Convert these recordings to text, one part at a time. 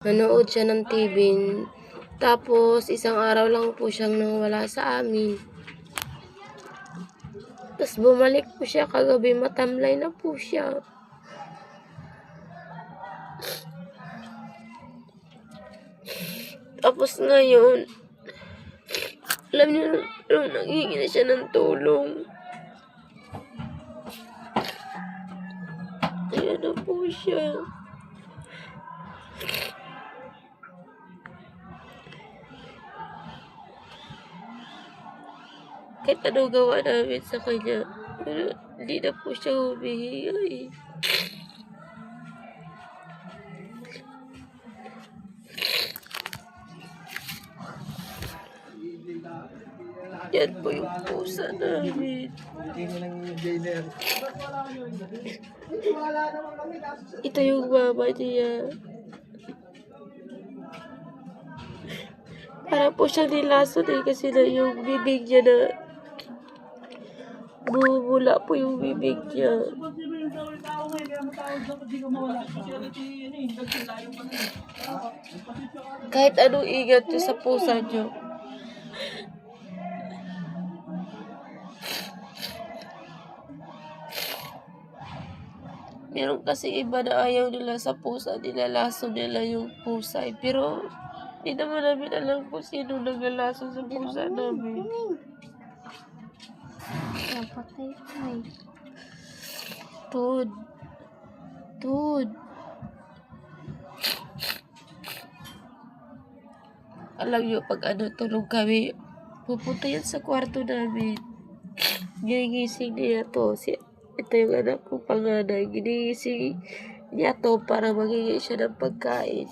Nanood siya ng TV. Tapos, isang araw lang po siyang nawala sa amin. Tapos, bumalik po siya kagabi. Matamlay na po siya. Tapos ngayon, alam niyo, nanghingi na siya ng tulong. Ayan na po siya. Kahit ano gawa namin sa kanya, pero hindi na po siya humihinga eh. Yan po yung pusa namin. Ito yung mama niya. Para po siyang nilason eh, kasi na yung bibig niya na bumula po yung bibig niya. Kahit anong ingat niyo sa pusa niyo. Meron kasi iba na ayaw nila sa pusa, nilalaso nila yung pusa eh. Pero hindi naman namin alam kung sino naglalaso sa pusa namin. Napatay ko eh. Toad. Toad. Alam niyo, pag tulog kami, pupunta yan sa kwarto namin. Ginigising niya to. Ito yung anak ko panganay. Ginigising niya to para magiging siya ng pagkain.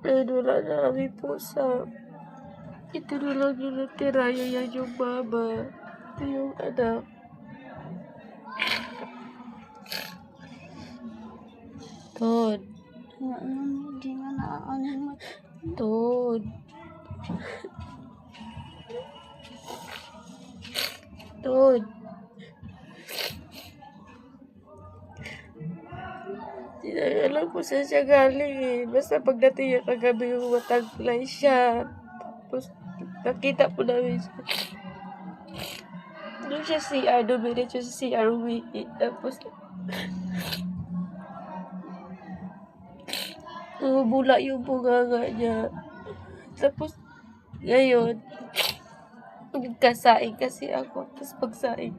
Ayun, wala na kami pusa. Ito na lang yung natira. Yan yung mama. Ito yung anak. Toad. Hindi nga naaanin mo. Toad. Toad. Hindi na alam kung saan siya galing eh. Basta pagdating niya kagabi yung mataglay siya. Tapos nakita po namin siya. Doon siya CR, dumiretso sa CR umihi. Tapos bumula yung bunganga niya. Tapos ngayon, nagkasaing kasi ako. Tapos pagsaing,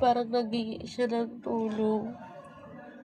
parang naghingi siya ng tulong.